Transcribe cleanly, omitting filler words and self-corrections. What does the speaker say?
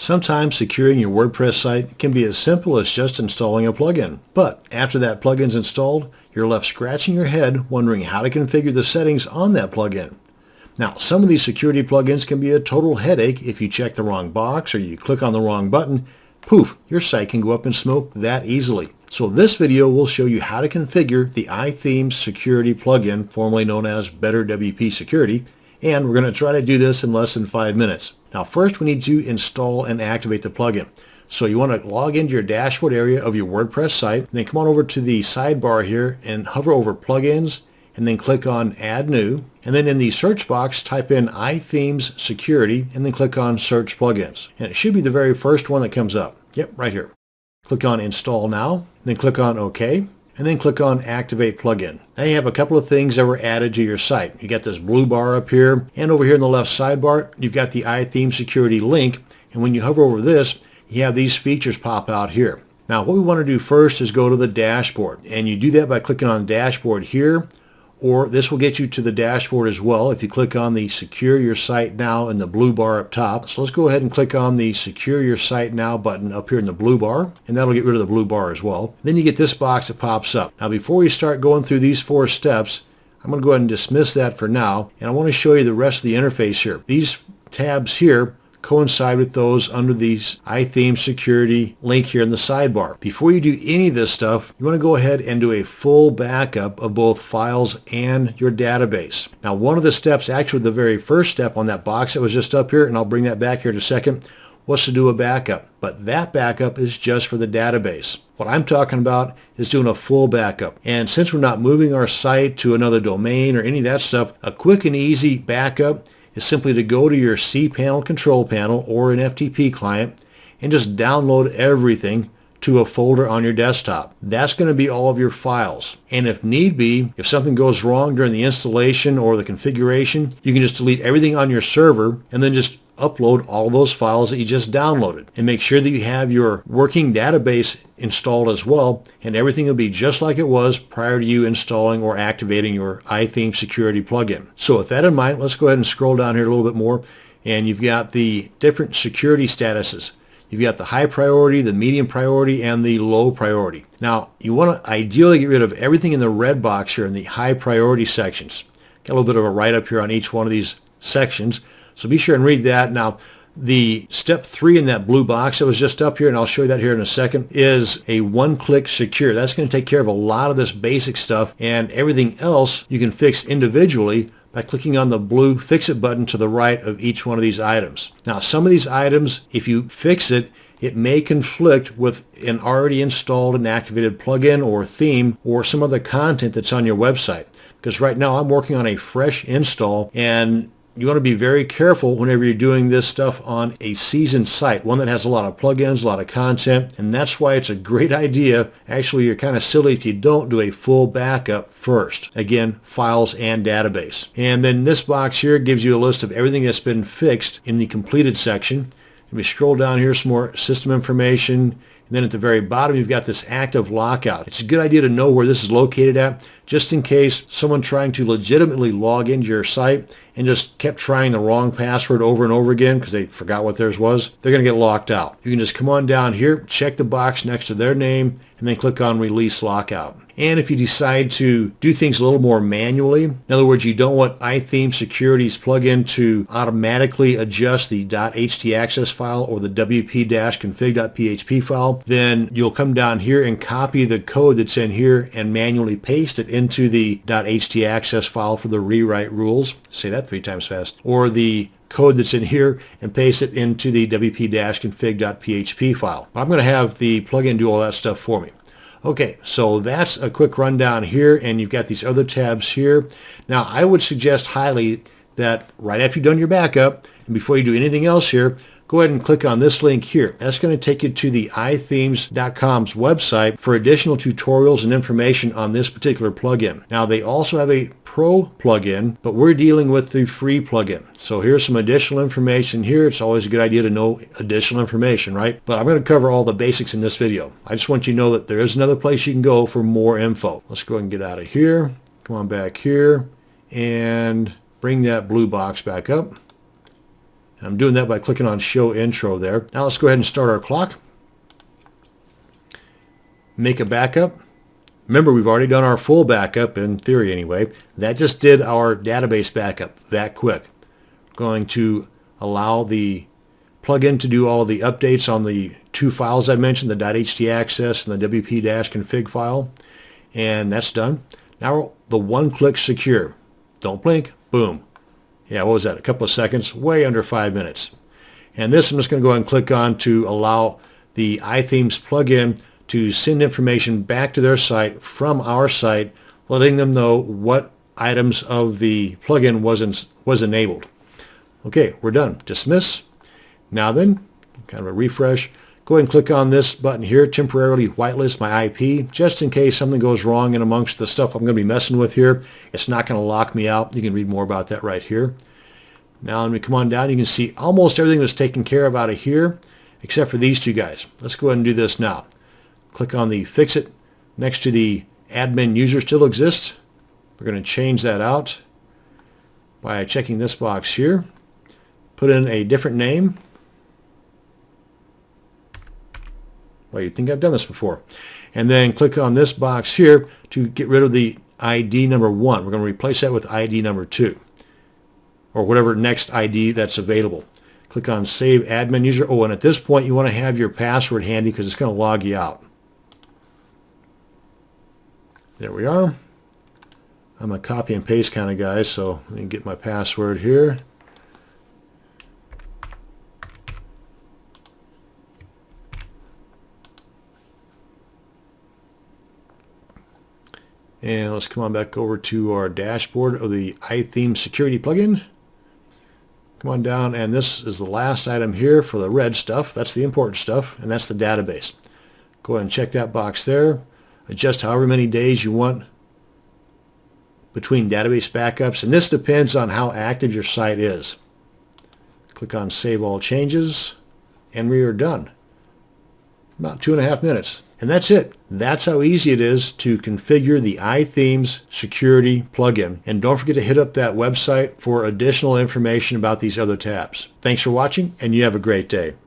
Sometimes securing your WordPress site can be as simple as just installing a plugin. But after that plugin's installed, you're left scratching your head wondering how to configure the settings on that plugin. Now, some of these security plugins can be a total headache if you check the wrong box or you click on the wrong button. Poof, your site can go up in smoke that easily. So this video will show you how to configure the iThemes security plugin, formerly known as Better WPSecurity, and we're going to try to do this in less than 5 minutes. Now first we need to install and activate the plugin. So you want to log into your dashboard area of your WordPress site, and then come on over to the sidebar here and hover over Plugins, and then click on Add New, and then in the search box type in iThemes Security, and then click on Search Plugins. And it should be the very first one that comes up. Yep, right here. Click on Install Now, and then click on OK, and then click on Activate Plugin. Now you have a couple of things that were added to your site. You got this blue bar up here, and over here in the left sidebar, you've got the iThemes Security link, and when you hover over this, you have these features pop out here. Now what we want to do first is go to the dashboard, and you do that by clicking on Dashboard here, or this will get you to the dashboard as well if you click on the Secure Your Site Now in the blue bar up top. So let's go ahead and click on the Secure Your Site Now button up here in the blue bar, and that'll get rid of the blue bar as well. Then you get this box that pops up. Now before we start going through these 4 steps, I'm going to go ahead and dismiss that for now, and I want to show you the rest of the interface here. These tabs here coincide with those under these iThemes Security link here in the sidebar. Before you do any of this stuff, you want to go ahead and do a full backup of both files and your database. Now one of the steps, actually the very first step on that box that was just up here, and I'll bring that back here in a second, was to do a backup. But that backup is just for the database. What I'm talking about is doing a full backup. And since we're not moving our site to another domain or any of that stuff, a quick and easy backup is simply to go to your cPanel control panel or an FTP client and just download everything to a folder on your desktop. That's going to be all of your files. And if need be, if something goes wrong during the installation or the configuration, you can just delete everything on your server and then just upload all those files that you just downloaded. And make sure that you have your working database installed as well, and everything will be just like it was prior to you installing or activating your iThemes Security plugin. So with that in mind, let's go ahead and scroll down here a little bit more, and you've got the different security statuses. You've got the high priority, the medium priority, and the low priority. Now, you want to ideally get rid of everything in the red box here in the high priority sections. Got a little bit of a write-up here on each one of these sections, so be sure and read that. Now, the step 3 in that blue box that was just up here, and I'll show you that here in a second, is a one-click secure. That's going to take care of a lot of this basic stuff, and everything else you can fix individually by clicking on the blue Fix It button to the right of each one of these items. Now, some of these items, if you fix it, it may conflict with an already installed and activated plugin or theme or some other content that's on your website. Because right now I'm working on a fresh install, and you want to be very careful whenever you're doing this stuff on a seasoned site, one that has a lot of plugins, a lot of content, and that's why it's a great idea. Actually, you're kind of silly if you don't do a full backup first. Again, files and database. And then this box here gives you a list of everything that's been fixed in the completed section. And we scroll down here, some more system information. And then at the very bottom, you've got this active lockout. It's a good idea to know where this is located at, just in case someone trying to legitimately log into your site and just kept trying the wrong password over and over again because they forgot what theirs was. They're going to get locked out. You can just come on down here, check the box next to their name, and then click on Release Lockout. And if you decide to do things a little more manually, in other words, you don't want iThemes Security's plugin to automatically adjust the .htaccess file or the wp-config.php file, then you'll come down here and copy the code that's in here and manually paste it into the .htaccess file for the rewrite rules. Say that 3 times fast. Or the code that's in here and paste it into the wp-config.php file. I'm going to have the plugin do all that stuff for me. Okay, so that's a quick rundown here, and you've got these other tabs here. Now, I would suggest highly that right after you've done your backup, and before you do anything else here, go ahead and click on this link here. That's going to take you to the iThemes.com's website for additional tutorials and information on this particular plugin. Now, they also have a Pro plugin, but we're dealing with the free plugin. So here's some additional information here. It's always a good idea to know additional information, right? But I'm going to cover all the basics in this video. I just want you to know that there is another place you can go for more info. Let's go ahead and get out of here. Come on back here and bring that blue box back up. And I'm doing that by clicking on Show Intro there. Now let's go ahead and start our clock. Make a backup. Remember, we've already done our full backup, in theory anyway. That just did our database backup that quick. Going to allow the plugin to do all of the updates on the two files I mentioned, the .htaccess and the wp-config file. And that's done. Now the one-click secure. Don't blink. Boom. Yeah, what was that? A couple of seconds. Way under 5 minutes. And this I'm just going to go ahead and click on to allow the iThemes plugin to send information back to their site from our site, letting them know what items of the plugin was enabled. Okay, we're done. Dismiss. Now then, kind of a refresh. Go ahead and click on this button here, temporarily whitelist my IP, just in case something goes wrong in amongst the stuff I'm going to be messing with here. It's not going to lock me out. You can read more about that right here. Now when we come on down, you can see almost everything was taken care of out of here, except for these two guys. Let's go ahead and do this now. Click on the Fix It next to the admin user still exists. We're going to change that out by checking this box here. Put in a different name. Well, you'd think I've done this before. And then click on this box here to get rid of the ID number 1. We're going to replace that with ID number 2, or whatever next ID that's available. Click on Save Admin User. Oh, and at this point you want to have your password handy because it's going to log you out. There we are. I'm a copy and paste kind of guy, so let me get my password here. And let's come on back over to our dashboard of the iThemes security plugin. Come on down, and this is the last item here for the red stuff. That's the important stuff, and that's the database. Go ahead and check that box there. Adjust however many days you want between database backups, and this depends on how active your site is. Click on Save All Changes, and we are done. About 2.5 minutes. And that's it. That's how easy it is to configure the iThemes security plugin. And don't forget to hit up that website for additional information about these other tabs. Thanks for watching, and you have a great day.